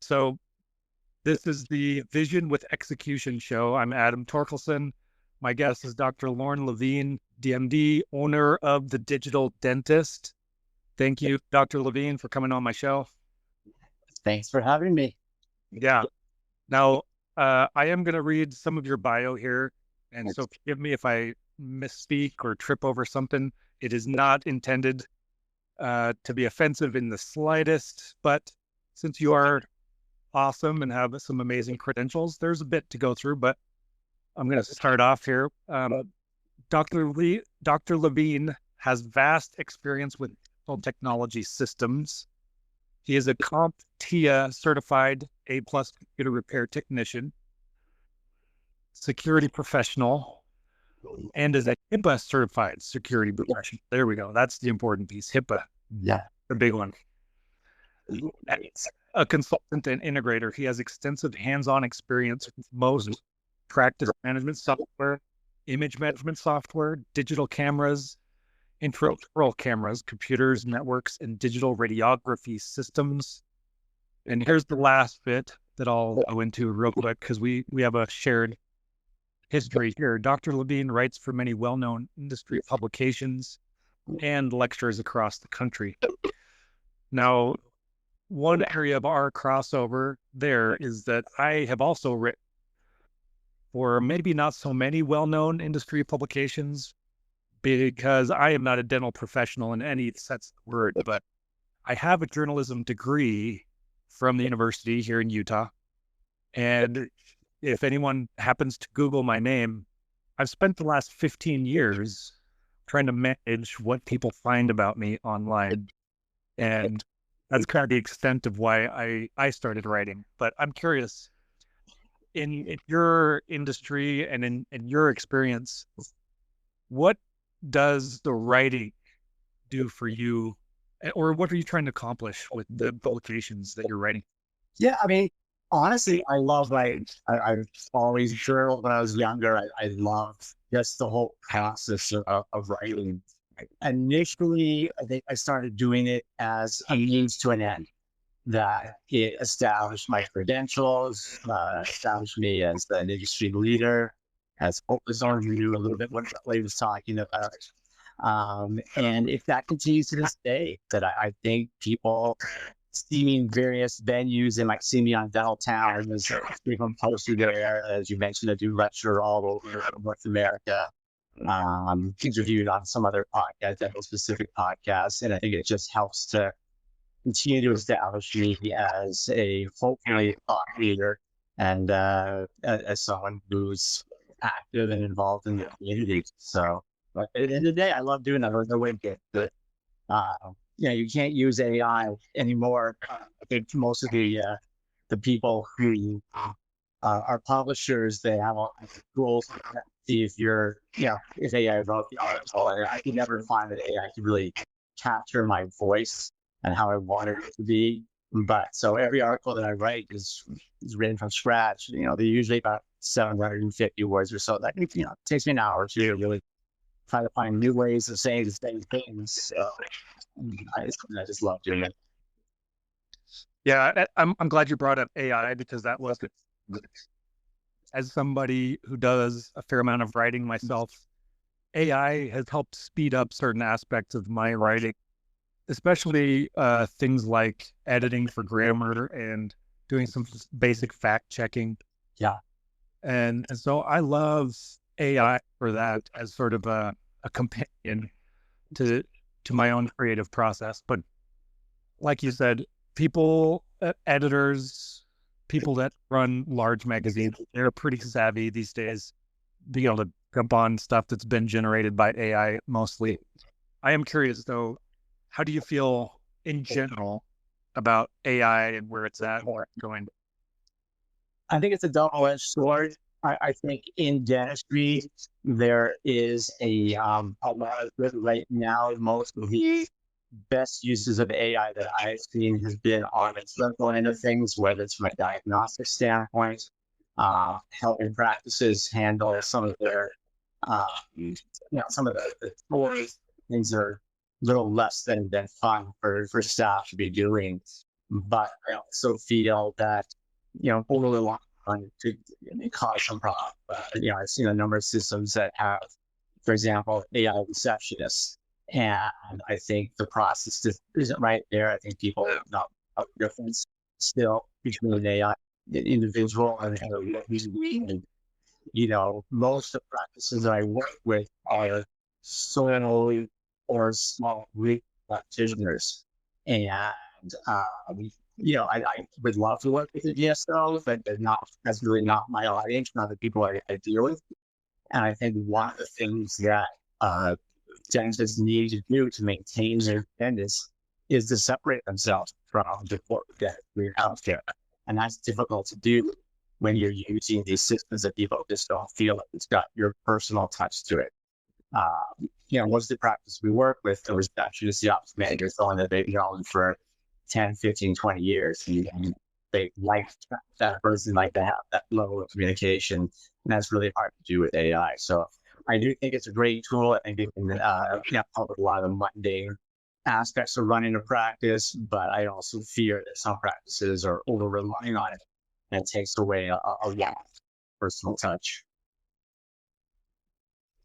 So this is the Vision with Execution show. I'm Adam Torkelson. My guest is Dr. Lauren Levine, DMD, owner of The Digital Dentist. Thank you, Dr. Levine, for coming on my show. Thanks for having me. Yeah. Now, I am going to read some of your bio here. And so forgive me if I misspeak or trip over something. It is not intended to be offensive in the slightest, but since you are awesome and have some amazing credentials, there's a bit to go through, but I'm going to start off here. Dr. Levine has vast experience with technology systems. He is a CompTIA certified A+ computer repair technician, security professional, and is a HIPAA certified security professional. There we go. That's the important piece. HIPAA. Yeah. The big one. A consultant and integrator. He has extensive hands-on experience with most practice management software, image management software, digital cameras, intraoral cameras, computers, networks, and digital radiography systems. And here's the last bit that I'll go into real quick because we have a shared history here. Dr. Levine writes for many well-known industry publications and lectures across the country. Now, one area of our crossover there is that I have also written for maybe not so many well-known industry publications because I am not a dental professional in any sense of the word, but I have a journalism degree from the university here in Utah. And if anyone happens to Google my name, I've spent the last 15 years trying to manage what people find about me online. And that's kind of the extent of why I started writing. But I'm curious, in your industry and in your experience, what does the writing do for you? Or what are you trying to accomplish with the publications that you're writing? Yeah, I mean, honestly, I love writing. I've always journaled when I was younger. I loved just the whole process of writing. Initially, I think I started doing it as a means to an end. That it established my credentials, established me as an industry leader, as focused on you a little bit what Clay was talking about. And if that continues to this day, that I think people see me in various venues. They might see me on Dental Town, as frequent poster there. As you mentioned, I do lecture all over North America. Interviewed on some other podcasts, dental specific podcasts, and I think it just helps to continue to establish me as a hopefully thought leader and as someone who's active and involved in the community. So, but at the end of the day, I love doing that. There's no way to get good. You can't use AI anymore. I think most of the people who are publishers, they have all kinds of tools to see if you're, if AI wrote the article. I could never find that AI could really capture my voice and how I wanted it to be. But so every article that I write is written from scratch. They're usually about 750 words or so. That takes me an hour to really try to find new ways of saying the same things. So I just love doing it. Yeah, I'm glad you brought up AI because that was, as somebody who does a fair amount of writing myself, AI has helped speed up certain aspects of my writing, especially things like editing for grammar and doing some basic fact checking. Yeah. And so I love AI for that as sort of a companion to my own creative process. But like you said, people, editors, people that run large magazines, they're pretty savvy these days, being able to jump on stuff that's been generated by AI mostly. I am curious though, how do you feel in general about AI and where it's at or going? I think it's a double-edged sword. I think in dentistry, there is a lot of good right now. Most of the best uses of AI that I've seen has been on its clinical end of things, whether it's from a diagnostic standpoint, helping practices handle some of their, some of the tools, things are a little less than fun for staff to be doing. but I also feel that, over the long run, it could cause some problems. I've seen a number of systems that have, for example, AI receptionists. And I think the process just isn't right there. I think people not know the difference still between an AI individual and a human. Most of the practices that I work with are solo or small group practitioners. And, I would love to work with a DSO, but that's really not my audience, not the people I deal with. And I think one of the things that dentists need to do to maintain their independence is to separate themselves from the corporate dentistry healthcare. And that's difficult to do when you're using these systems that people just don't feel like it's got your personal touch to it. Most of the practice we work with, there was actually just the office manager telling that they've known for 10, 15, 20 years. And they like that person, like to have that level of communication. And that's really hard to do with AI. So I do think it's a great tool. I think it can help with a lot of the mundane aspects of running a practice, but I also fear that some practices are over relying on it and it takes away a lot of personal touch.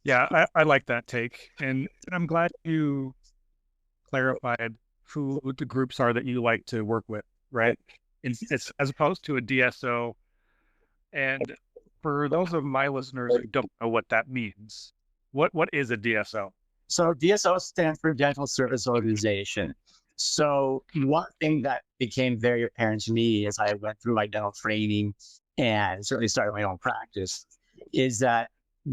Yeah, I like that take. And I'm glad you clarified who the groups are that you like to work with, right? It's as opposed to a DSO. And for those of my listeners who don't know what that means, what is a DSO? So DSO stands for Dental Service Organization. So one thing that became very apparent to me as I went through my dental training and certainly started my own practice is that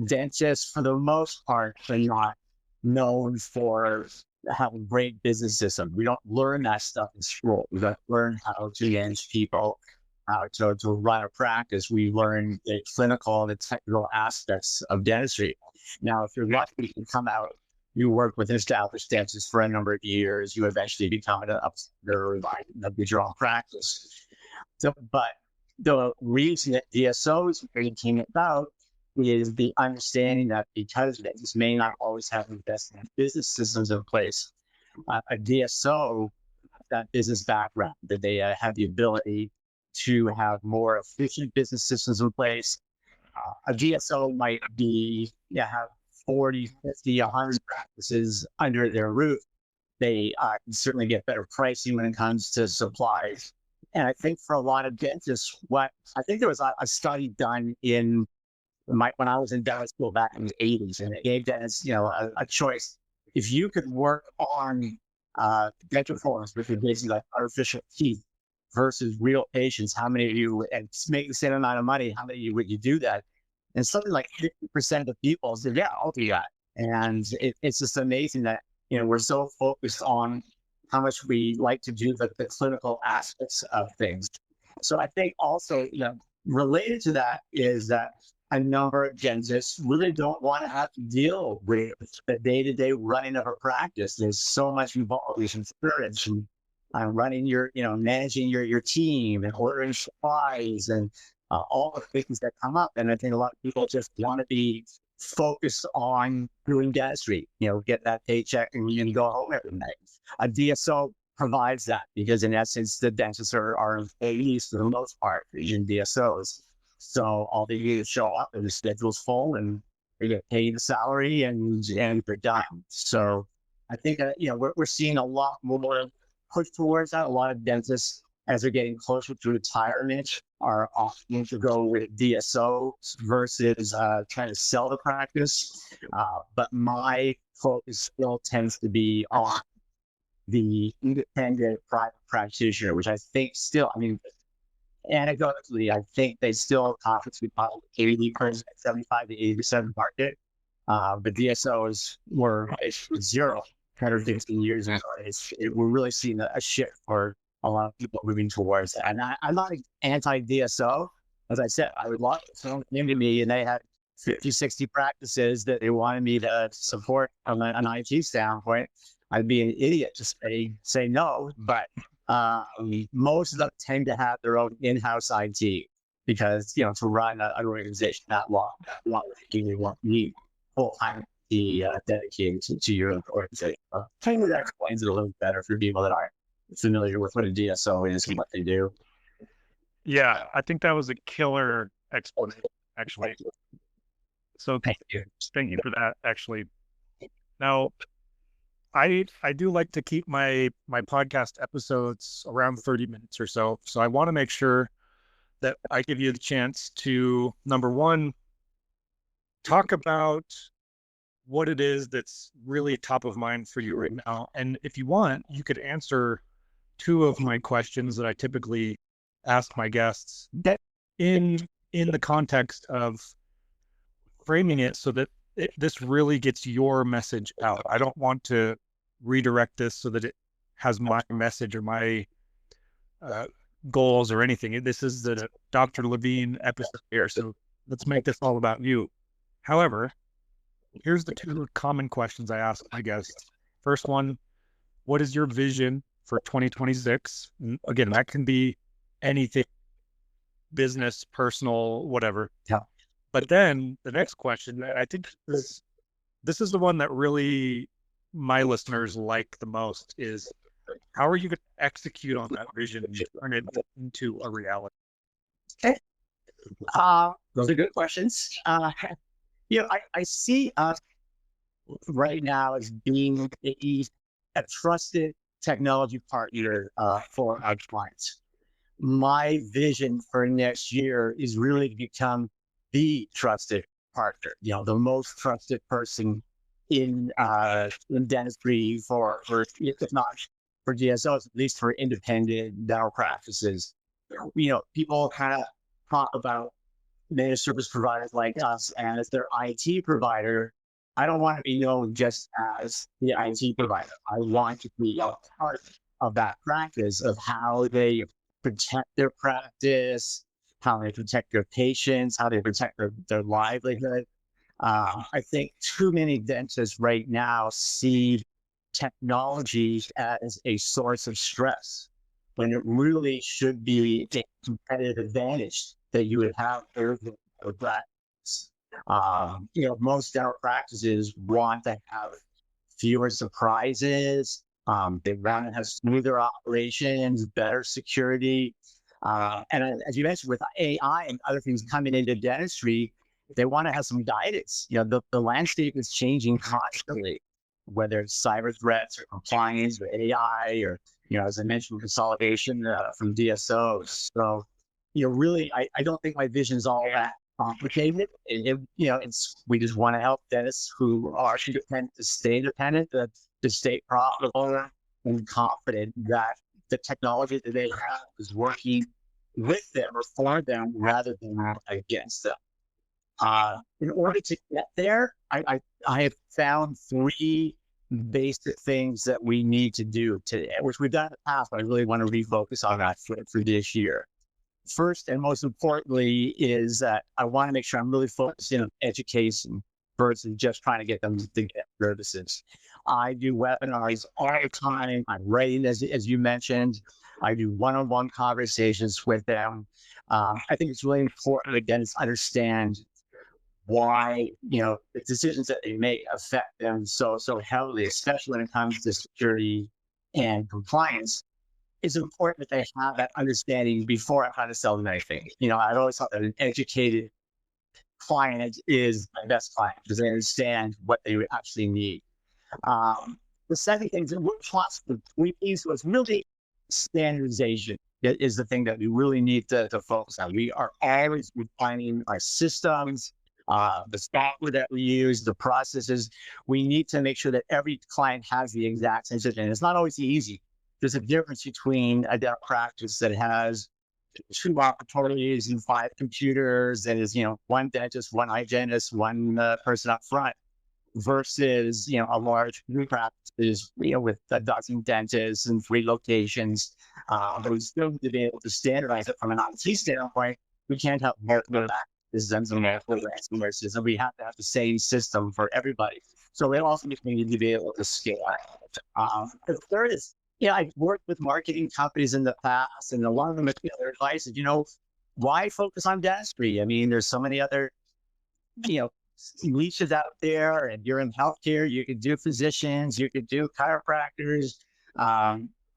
dentists, for the most part, are not known for having great business systems. We don't learn that stuff in school. We don't learn how to manage people, how to run a practice. We learn the clinical and the technical aspects of dentistry. Now, if you're lucky, you can come out, you work with established dentists for a number of years, you eventually become an upsetter of your own practice. So, but the reason that DSOs came about is the understanding that because dentists may not always have the best business systems in place, a DSO, that business background, that they have the ability to have more efficient business systems in place. A DSO might have 40, 50, 100 practices under their roof. They can certainly get better pricing when it comes to supplies. And I think for a lot of dentists, I think there was a study done when I was in dental school back in the 80s, and it gave dentists, a choice. If you could work on dental forms, which are basically like artificial teeth, versus real patients, how many of you, and make the same amount of money, how many of you would you do that? And something like 50% of the people said, yeah, I'll do that. And it's just amazing that, we're so focused on how much we like to do the clinical aspects of things. So I think also, related to that is that a number of dentists really don't want to have to deal with the day-to-day running of a practice. There's so much involved in experience and running managing your team and ordering supplies and all the things that come up. And I think a lot of people just want to be focused on doing dentistry, get that paycheck and you can go home every night. A DSO provides that because in essence, the dentists are employees for the most part, in DSOs. So all they do is show up and the schedule's full and they get paid a salary and they're done. So I think that, we're seeing a lot more push towards that. A lot of dentists, as they're getting closer to retirement, are opting to go with DSOs versus trying to sell the practice. But my focus still tends to be on the independent private practitioner, which I think still, anecdotally, I think they still constitute probably 80%, 75 to 80% market. But DSOs were zero 10 or 15 years ago. We're really seeing a shift for a lot of people moving towards it. And I'm not anti-DSO. As I said, I would love if someone came to me and they had 50, 60 practices that they wanted me to support from an IT standpoint. I'd be an idiot to say no. But most of them tend to have their own in-house IT because, to run an organization that long, you won't need full-time dedicated to your organization. Maybe that explains it a little better for people that aren't familiar with what a DSO is and what they do. Yeah, I think that was a killer explanation, actually. So Thank you. thank you for that, actually. Now, I do like to keep my podcast episodes around 30 minutes or so. So I want to make sure that I give you the chance to, number one, talk about what it is that's really top of mind for you right now. And if you want, you could answer two of my questions that I typically ask my guests that in the context of framing it so that this really gets your message out. I don't want to redirect this so that it has my message or my uh, goals or anything. This is the Dr. Levine episode here, so let's make this all about you. However, here's the two common questions I ask my guests. First one, what is your vision for 2026? And again, that can be anything, business, personal, whatever. Yeah. But then the next question, I think this is the one that really my listeners like the most, is how are you going to execute on that vision and turn it into a reality? Okay. Those are good questions. I see us right now as being a trusted technology partner for our clients. My vision for next year is really to become the trusted partner, the most trusted person in dentistry if not for DSOs, at least for independent dental practices. People kind of talk about managed service providers like us and as their IT provider. I don't want to be known just as the IT provider. I want to be a part of that practice of how they protect their practice, how they protect their patients, how they protect their livelihood. I think too many dentists right now see technology as a source of stress when it really should be a competitive advantage that you would have over practice. Most dental practices want to have fewer surprises. They want to have smoother operations, better security. And as you mentioned, with AI and other things coming into dentistry, they want to have some guidance. The landscape is changing constantly, whether it's cyber threats or compliance or AI or, as I mentioned, consolidation from DSOs. So, really, I don't think my vision is all that complicated. We just want to help dentists who are independent to stay independent, to stay profitable and confident that the technology that they have is working with them or for them rather than against them. In order to get there, I have found three basic things that we need to do today, which we've done in the past, but I really want to refocus on that for this year. First and most importantly is that I want to make sure I'm really focusing on education versus just trying to get them to get services. I do webinars all the time. I'm writing, as you mentioned. I do one-on-one conversations with them. I think it's really important, again, to understand why, the decisions that they make affect them so heavily, especially when it comes to security and compliance. It's important that they have that understanding before I try to sell them anything. I've always thought that an educated client is my best client because they understand what they actually need. The second thing is that we're possible. Was really standardization is the thing that we really need to focus on. We are always refining our systems, the software that we use, the processes. We need to make sure that every client has the exact same system. And it's not always easy. There's a difference between a dental practice that has 2 laboratories and 5 computers and is, one dentist, one hygienist, one person up front versus, a large group practice, with a dozen dentists and 3 locations. But we still need to be able to standardize it from an IT standpoint. We can't have multiple systems and multiple ransomware systems. We have to have the same system for everybody. So it also means we need to be able to scale. The third is, I've worked with marketing companies in the past, and a lot of them, their advice is, why focus on dentistry? I mean, there's so many other, niches out there, and you're in healthcare. You could do physicians, you could do chiropractors.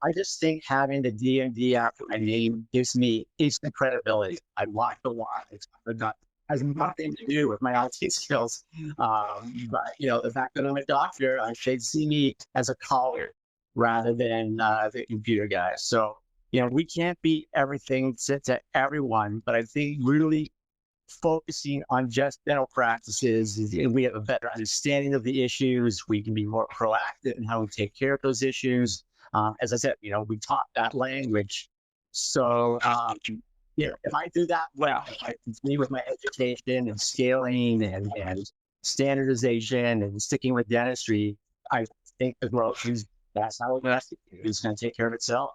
I just think having the DMD after my name gives me instant credibility. I walk the walk. It's not has nothing to do with my IT skills. But the fact that I'm a doctor, should see me as a caller rather than the computer guy. So we can't be everything to everyone, but I think really focusing on just dental practices, and we have a better understanding of the issues. We can be more proactive in how we take care of those issues. As I said, we taught that language. So, if I do that well, if I continue with my education and scaling and standardization and sticking with dentistry, I think the growth is that's how it's going to take care of itself.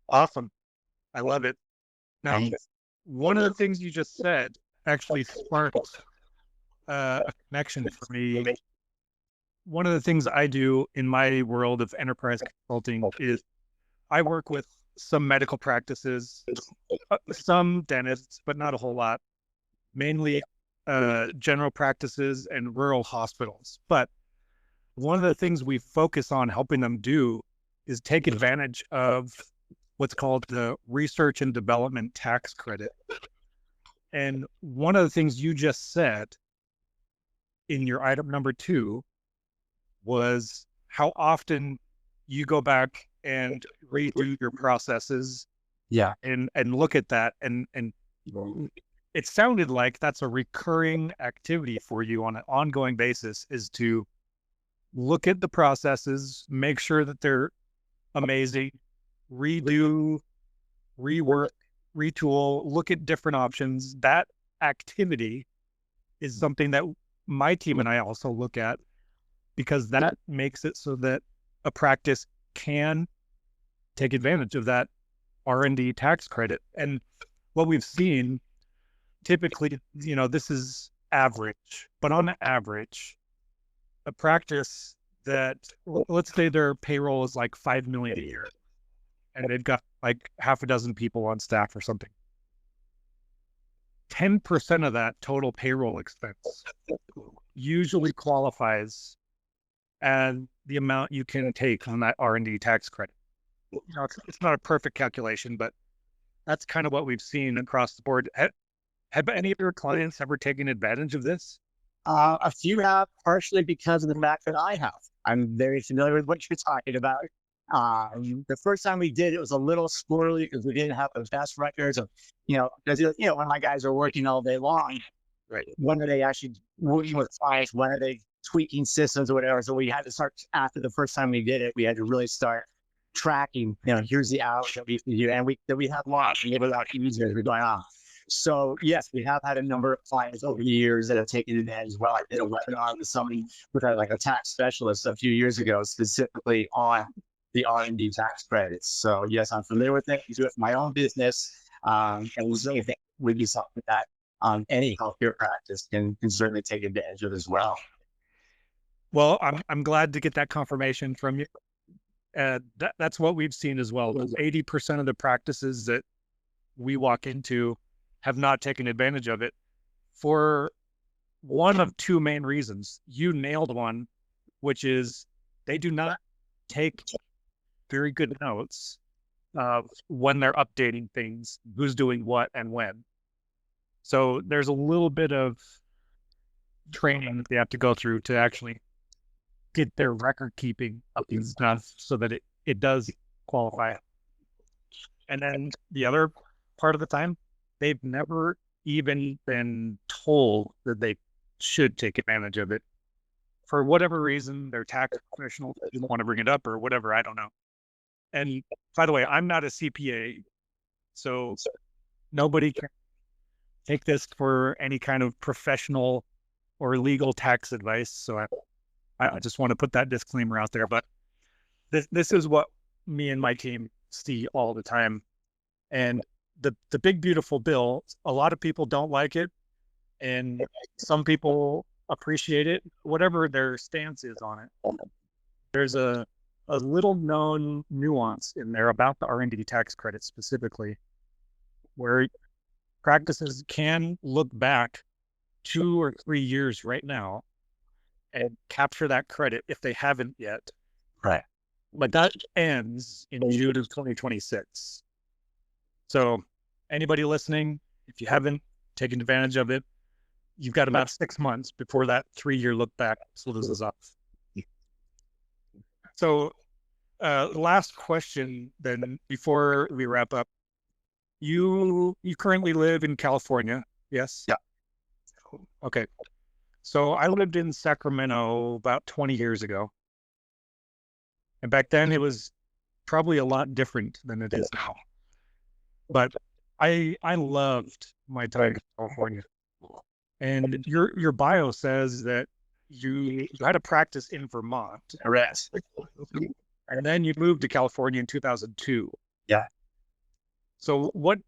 Awesome. I love it. Now, And one of the things you just said actually sparked a connection for me. One of the things I do in my world of enterprise consulting is I work with some medical practices, some dentists, but not a whole lot, mainly general practices and rural hospitals. But one of the things we focus on helping them do is take advantage of what's called the research and development tax credit. And one of the things you just said in your item number 2 was how often you go back and redo your processes yeah, and look at that. And it sounded like that's a recurring activity for you on an ongoing basis, is to look at the processes, make sure that they're amazing, redo, rework, retool, look at different options. That activity is something that my team and I also look at, because that makes it so that a practice can take advantage of that R&D tax credit. And what we've seen typically, this is average, but on average, a practice that, let's say their payroll is like 5 million a year and they've got like half a dozen people on staff or something. 10% of that total payroll expense usually qualifies and the amount you can take on that R&D tax credit. It's not a perfect calculation, but that's kind of what we've seen across the board. Have any of your clients ever taken advantage of this? a few have, partially because of the fact that I have. I'm very familiar with what you're talking about. The first time we did, it was a little squirrely because we didn't have the best records of, because when my guys are working all day long, Right. when are they actually working with clients? When are they tweaking systems or whatever? So we had to start, after the first time we did it, we had to really start tracking. Here's the hours that we do, and we have lots. We have about users as we're going on. So yes, we have had a number of clients over the years that have taken advantage as well. I did a webinar with somebody with like a tax specialist a few years ago, specifically on the R&D tax credits. So yes, I'm familiar with it. I do it for my own business, and we certainly think would be something that any healthcare practice can certainly take advantage of as well. Well, I'm glad to get that confirmation from you. That's what we've seen as well. 80% of the practices that we walk into have not taken advantage of it for one of two main reasons. You nailed one, which is they do not take very good notes when they're updating things, who's doing what and when. So there's a little bit of training that they have to go through to actually get their record keeping up and stuff so that it does qualify. And then the other part of the time, they've never even been told that they should take advantage of it. For whatever reason, their tax professional didn't want to bring it up or whatever, I don't know. And by the way, I'm not a CPA, so nobody can take this for any kind of professional or legal tax advice. So I just want to put that disclaimer out there. But this is what me and my team see all the time. And the big, beautiful bill, a lot of people don't like it. And some people appreciate it, whatever their stance is on it. There's a little known nuance in there about the R&D tax credit specifically, where practices can look back 2 or 3 years right now and capture that credit if they haven't yet. Right. but that ends in June of 2026. So anybody listening, if you haven't taken advantage of it, you've got about 6 months before that 3-year look back closes off. So last question then before we wrap up. You currently live in California, yes? Yeah. Okay. So I lived in Sacramento about 20 years ago. And back then it was probably a lot different than it is now. But I loved my time in California. And your bio says that you had a practice in Vermont. Correct. And then you moved to California in 2002. Yeah. So what,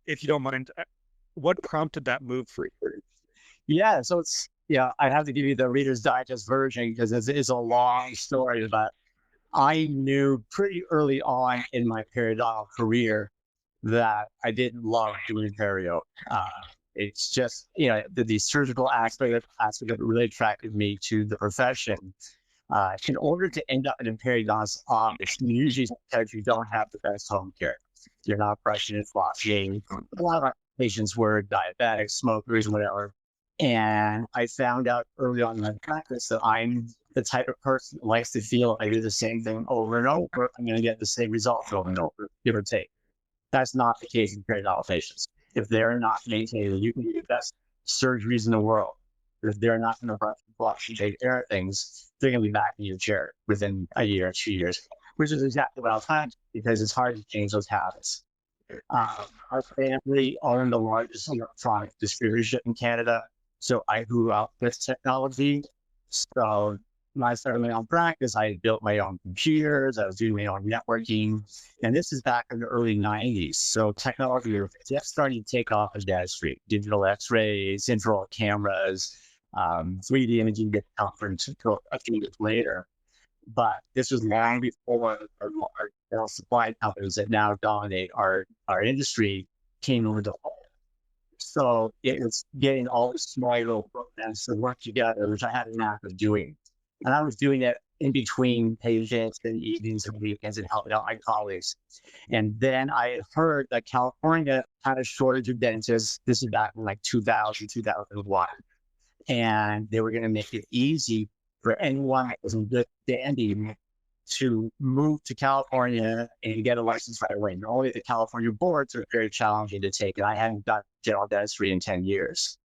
if you don't mind, what prompted that move for you? Yeah. So I have to give you the Reader's Digest version because it's a long story, but I knew pretty early on in my periodontal career that I didn't love doing perio. It's just, the surgical aspect of it really attracted me to the profession. In order to end up in a periodontist office, usually because you don't have the best home care. You're not brushing and flossing. A lot of our patients were diabetics, smokers, whatever. And I found out early on in my practice that I'm the type of person that likes to feel I do the same thing over and over. I'm going to get the same results over and over, give or take. That's not the case in periodontal patients. If they're not maintaining, you can do the best surgeries in the world. If they're not going to brush and flush and take care of things, they're going to be back in your chair within a year, 2 years, which is exactly what I'll find because it's hard to change those habits. Our family owned the largest electronic distributorship in Canada. So I grew up with technology. So when I started my own practice, I built my own computers. I was doing my own networking. And this is back in the early 90s. So technology was just starting to take off as dentistry. Digital x-rays, infrared cameras, 3D imaging didn't come until a few years later. But this was long before our supply companies that now dominate our industry came over the whole. So it was getting all the small little programs to work together, which I had a knack of doing. And I was doing it in between patients and evenings and weekends and helping out my colleagues. And then I heard that California had a shortage of dentists. This is back in like 2000, 2001. And they were going to make it easy for anyone that was in good standing to move to California and get a license right away. Normally, the California boards are very challenging to take, and I hadn't done general dentistry in 10 years.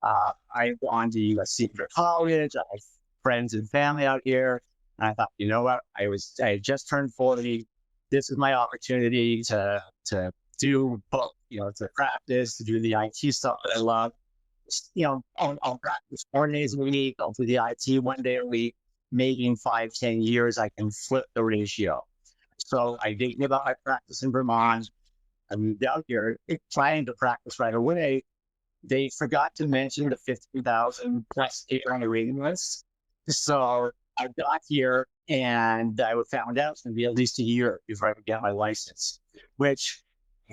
I've gone to USC for college. I have friends and family out here. And I thought, you know what? I had just turned 40. This is my opportunity to do both, to practice, to do the IT stuff that I love. I'll practice 4 days a week. I'll do the IT 1 day a week. Maybe in 5, 10 years, I can flip the ratio. So I didn't give up my practice in Vermont. I moved out here trying to practice right away. They forgot to mention the 15,000 plus 8 on the waiting list. So I got here and I found out it's going to be at least a year before I could get my license, which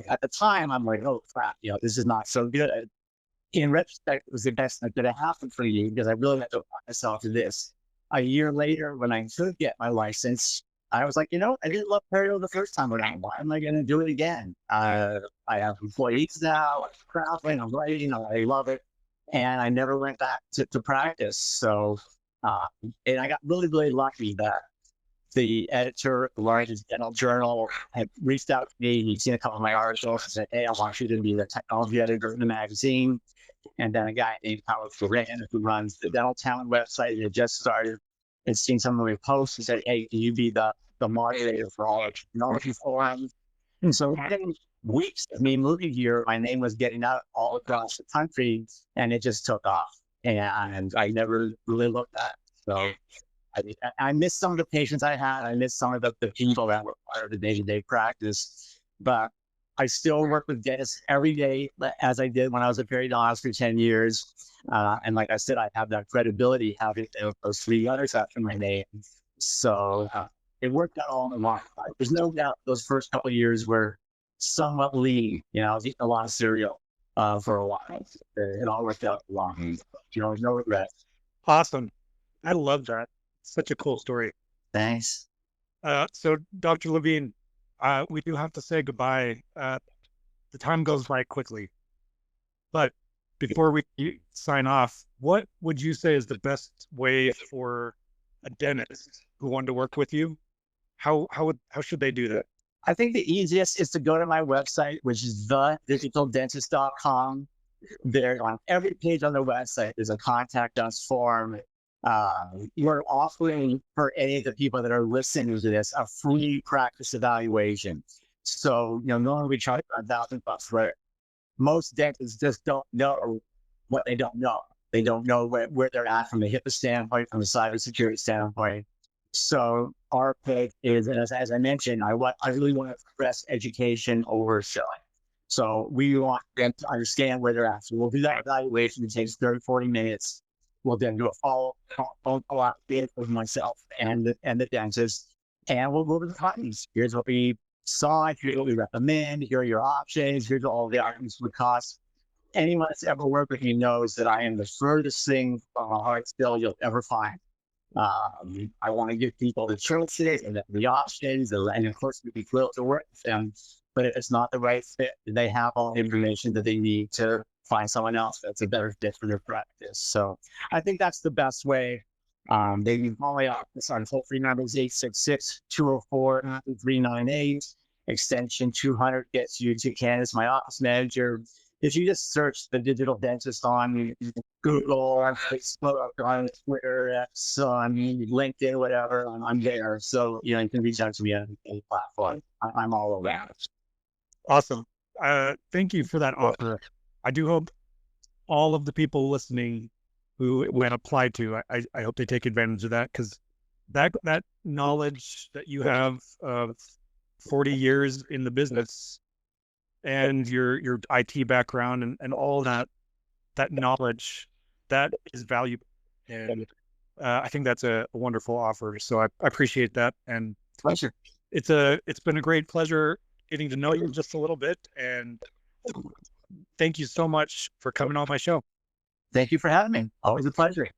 at the time I'm like, oh crap, this is not so good. In retrospect, it was the best that could have happened for you because I really had to apply myself to this. A year later, when I could get my license, I was like, I didn't love perio the first time around. Why am I going to do it again? I have employees now. I'm traveling. I'm writing. I love it. And I never went back to practice. So, and I got really, really lucky that the editor of the largest dental journal had reached out to me. He'd seen a couple of my articles and said, hey, I want you to be the technology editor in the magazine. And then a guy named Howard Ferran, who runs the Dental Talent website, had just started and seen some of my posts and said, hey, can you be the moderator for all our technology forums? And so within weeks of me moving here, my name was getting out all across the country and it just took off. And I never really looked back. So I missed some of the patients I had. I missed some of the people that were part of the day-to-day practice. But I still work with dentists every day, as I did when I was a periodontist for 10 years. And like I said, I have that credibility having those 3 letters after my name. So it worked out all in one. There's no doubt those first couple of years were somewhat lean. I was eating a lot of cereal for a while. It all worked out long. No regrets. Awesome. I love that. Such a cool story. Thanks. So Dr. Levine, we do have to say goodbye. The time goes by quickly, but before we sign off, what would you say is the best way for a dentist who wanted to work with you? How should they do that? I think the easiest is to go to my website, which is thedigital.dentist.com. There on every page on the website, there's a contact us form. We're offering for any of the people that are listening to this a free practice evaluation. So, normally we charge $1,000 for it. Most dentists just don't know what they don't know. They don't know where they're at from a HIPAA standpoint, from a cybersecurity standpoint. So our pick is, as I mentioned, I really want to express education over selling. So we want them to understand where they're at. So we'll do that evaluation. It takes 30, 40 minutes. We'll then do a follow phone call with myself and the dentist. And we'll go over the findings. Here's what we saw. Here's what we recommend. Here are your options. Here's all the items would cost. Anyone that's ever worked with me knows that I am the furthest thing from a hard skill you'll ever find. I want to give people the choices and the options, and of course, we'd be thrilled to work with them. But if it's not the right fit, they have all the information that they need to find someone else that's a better fit for their practice. So I think that's the best way. They can call my office on toll free numbers 866-204-398. Extension 200 gets you to Candace, my office manager. If you just search the digital dentist on Google, on Facebook, on Twitter, X, on LinkedIn, whatever, I'm there. So, you can reach out to me on any platform. I'm all around. Awesome. Thank you for that offer. I do hope all of the people listening who when applied to, I hope they take advantage of that, because that knowledge that you have of 40 years in the business and your IT background and all that knowledge, that is valuable. And I think that's a wonderful offer. So I appreciate that. And Pleasure. It's been a great pleasure getting to know you just a little bit. And thank you so much for coming on my show. Thank you for having me. Always a pleasure.